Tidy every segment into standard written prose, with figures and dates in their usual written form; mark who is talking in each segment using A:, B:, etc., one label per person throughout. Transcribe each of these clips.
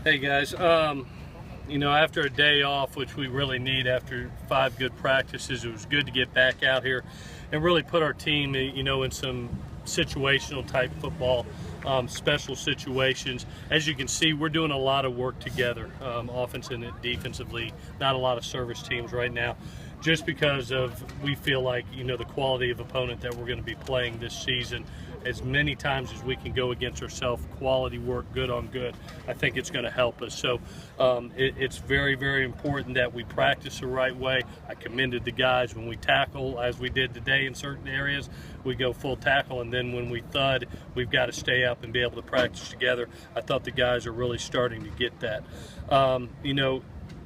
A: Hey guys, you know, after a day off, which we really need after 5 good practices, it was good to get back out here and really put our team, you know, in some situational type football, special situations. As you can see, we're doing a lot of work together, offense and defensively. Not a lot of service teams right now, just because of we feel like, you know, the quality of opponent that we're going to be playing this season. As many times as we can go against ourselves, quality work, good on good, I think it's going to help us. So it's very, very important that we practice the right way. I commended the guys when we tackle, as we did today in certain areas, we go full tackle, and then when we thud, we've got to stay up and be able to practice together. I thought the guys are really starting to get that. You know,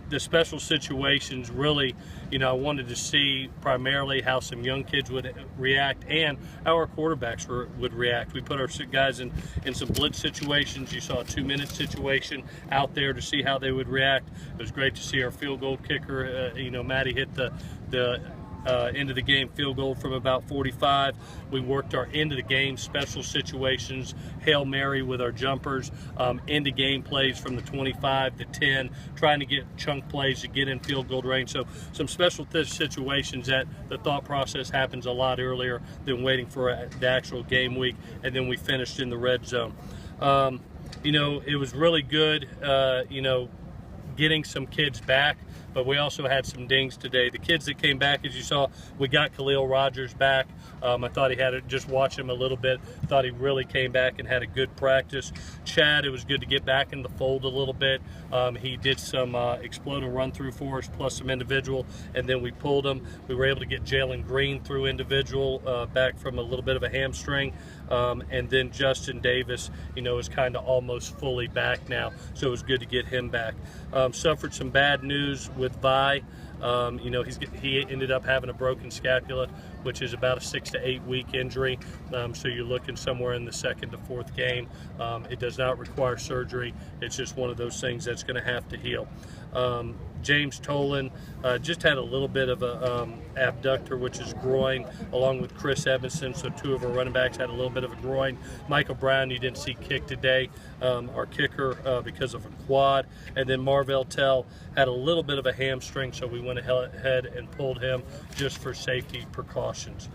A: the special situations, really, you know, I wanted to see primarily how some young kids would react and how our quarterbacks would react. We put our guys in some blitz situations. You saw a 2-minute situation out there to see how they would react. It was great to see our field goal kicker, you know, Maddie hit the end of the game field goal from about 45. We worked our end of the game special situations, Hail Mary with our jumpers, end of game plays from the 25 to 10, trying to get chunk plays to get in field goal range. So some special situations that the thought process happens a lot earlier than waiting for the actual game week, and then we finished in the red zone. You know, it was really good, you know, getting some kids back, but we also had some dings today. The kids that came back, as you saw, we got Khalil Rogers back. I thought he had it, just watch him a little bit, thought he really came back and had a good practice. Chad, it was good to get back in the fold a little bit. He did some exploding run through for us, plus some individual, and then we pulled him. We were able to get Jalen Green through individual, back from a little bit of a hamstring. And then Justin Davis, you know, is kind of almost fully back now, so it was good to get him back. Suffered some bad news with Vi. You know, he ended up having a broken scapula, which is about a 6 to 8 week injury. So you're looking somewhere in the 2nd to 4th game. It does not require surgery. It's just one of those things that's going to have to heal. James Tolan just had a little bit of a abductor, which is groin, along with Chris Evanson. So 2 of our running backs had a little bit of a groin. Michael Brown, you didn't see kick today, our kicker, because of a quad. And then Marvell Tell had a little bit of a hamstring, so we went ahead and pulled him just for safety precautions.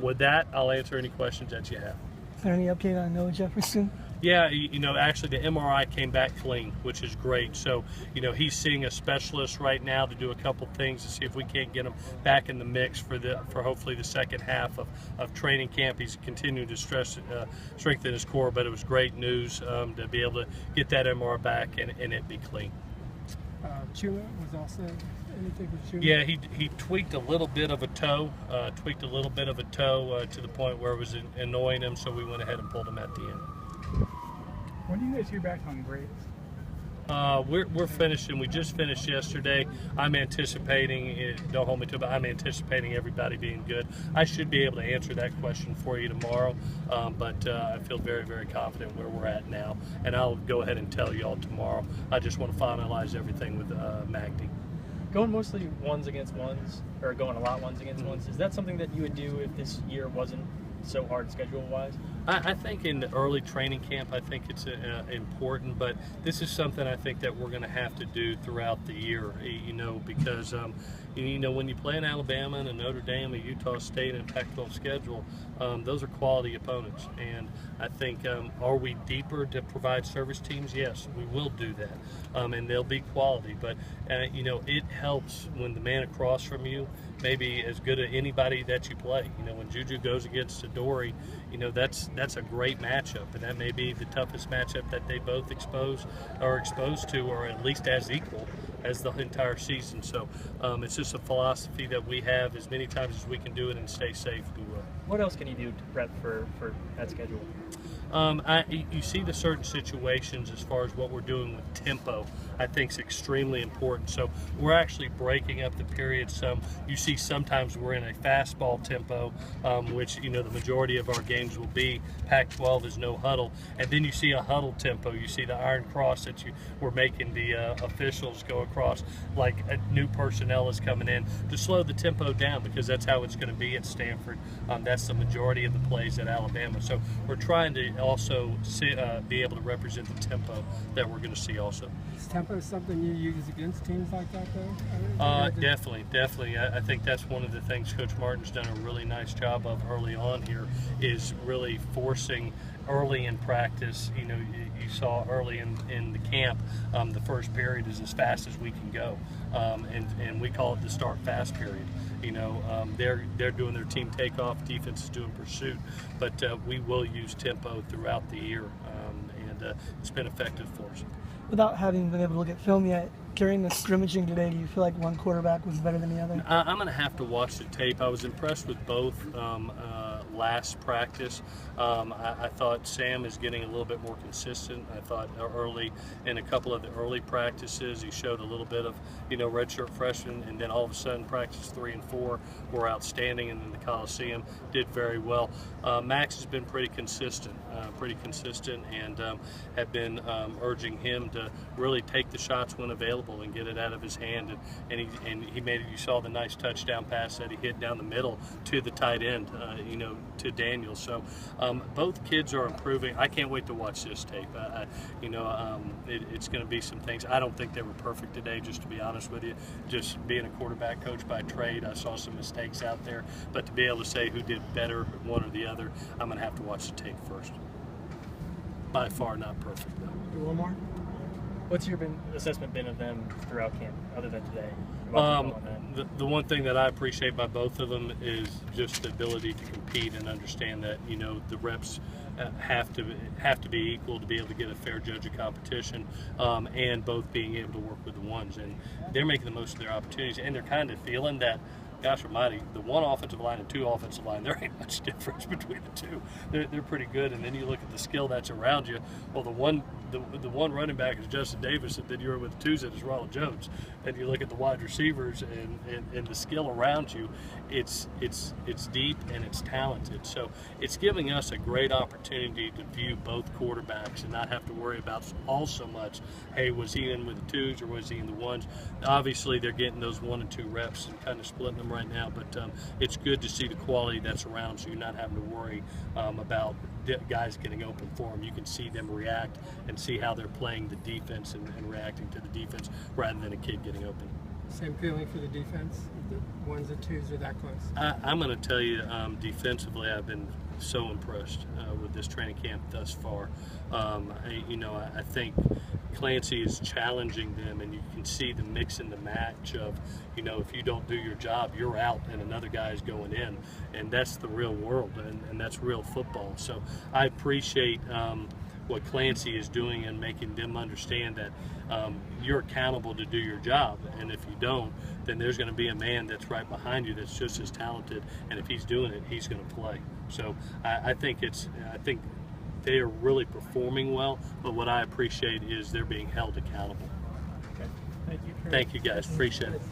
A: With that, I'll answer any questions that you have.
B: Is there any update on Noah Jefferson?
A: Yeah, you know, actually the MRI came back clean, which is great. So, you know, he's seeing a specialist right now to do a couple things to see if we can't get him back in the mix for hopefully the second half of training camp. He's continuing to strengthen his core, but it was great news to be able to get that MRI back and it be clean.
B: Chua was also anything with Chua?
A: Yeah, he tweaked a little bit of a toe, to the point where it was annoying him, so we went ahead and pulled him at the end.
B: When do you guys hear back on grades?
A: We're finishing. We just finished yesterday. I'm anticipating, don't hold me to it, but I'm anticipating everybody being good. I should be able to answer that question for you tomorrow, but I feel very, very confident where we're at now, and I'll go ahead and tell you all tomorrow. I just want to finalize everything with Magdy.
C: Going mostly ones against ones, or going a lot ones against ones, is that something that you would do if this year wasn't so hard schedule-wise?
A: I think in the early training camp, I think it's important, but this is something I think that we're going to have to do throughout the year, you know, because, you know, when you play in Alabama and a Notre Dame, a Utah State, and Pac-12 schedule, those are quality opponents. And I think, are we deeper to provide service teams? Yes, we will do that, and they'll be quality. But, you know, it helps when the man across from you may be as good as anybody that you play. You know, when Juju goes against Adoree', you know, that's a great matchup, and that may be the toughest matchup that they both are exposed to, or at least as equal as the entire season. So it's just a philosophy that we have. As many times as we can do it and stay safe, we will.
C: What else can you do to prep for that schedule?
A: You see the certain situations as far as what we're doing with tempo, I think is extremely important. So we're actually breaking up the period some. You see sometimes we're in a fastball tempo, which, you know, the majority of our games will be. Pac-12 is no huddle. And then you see a huddle tempo. You see the iron cross that we're making the officials go across, like a new personnel is coming in to slow the tempo down, because that's how it's going to be at Stanford. That's the majority of the plays at Alabama. So we're trying to also be able to represent the tempo that we're going to see also.
B: Is tempo something you use against teams like that, though?
A: Definitely. I think that's one of the things Coach Martin's done a really nice job of early on here, is really forcing early in practice. You know, you saw early in the camp, the first period is as fast as we can go, and we call it the start fast period. You know, they're doing their team takeoff, defense is doing pursuit, but we will use tempo throughout the year, and it's been effective for us.
D: Without having been able to look at film yet, during the scrimmaging today, do you feel like one quarterback was better than the other?
A: I'm going to have to watch the tape. I was impressed with both last practice. I thought Sam is getting a little bit more consistent. I thought early in a couple of the early practices, he showed a little bit of, you know, redshirt freshman, and then all of a sudden practice 3 and 4 were outstanding, and then the Coliseum did very well. Max has been pretty consistent, and have been urging him to really take the shots when available and get it out of his hand, and he made it. You saw the nice touchdown pass that he hit down the middle to the tight end, you know, to Daniel. So both kids are improving. I can't wait to watch this tape. It's going to be some things. I don't think they were perfect today, just to be honest with you. Just being a quarterback coach by trade, I saw some mistakes out there. But to be able to say who did better, one or the other, I'm going to have to watch the tape first. By far not perfect, though.
B: One more?
C: What's your assessment been of them throughout camp, other than today?
A: The one thing that I appreciate by both of them is just the ability to compete and understand that, you know, the reps have to be equal to be able to get a fair judge of competition, and both being able to work with the ones, and they're making the most of their opportunities, and they're kind of feeling that, gosh almighty, the one offensive line and two offensive line, there ain't much difference between the two. They're pretty good, and then you look at the skill that's around you. Well, the one running back is Justin Davis, and then you're with the twos that is Ronald Jones. And you look at the wide receivers and the skill around you, it's deep and it's talented. So it's giving us a great opportunity to view both quarterbacks and not have to worry about all so much, hey, was he in with the twos or was he in the ones? Obviously, they're getting those 1 and 2 reps and kind of splitting them right now, but it's good to see the quality that's around, so you're not having to worry about guys getting open for them. You can see them react and see how they're playing the defense and reacting to the defense rather than a kid getting open.
B: Same feeling for the defense? The ones and twos are that close?
A: I'm going to tell you, defensively, I've been so impressed with this training camp thus far. I think Clancy is challenging them, and you can see the mix and the match of, you know, if you don't do your job, you're out and another guy's going in, and that's the real world, and that's real football. So I appreciate what Clancy is doing and making them understand that you're accountable to do your job, and if you don't, then there's going to be a man that's right behind you that's just as talented, and if he's doing it, he's going to play. So I think they are really performing well, but what I appreciate is they're being held accountable.
C: Okay. Thank you.
A: Thank you, guys. Appreciate it.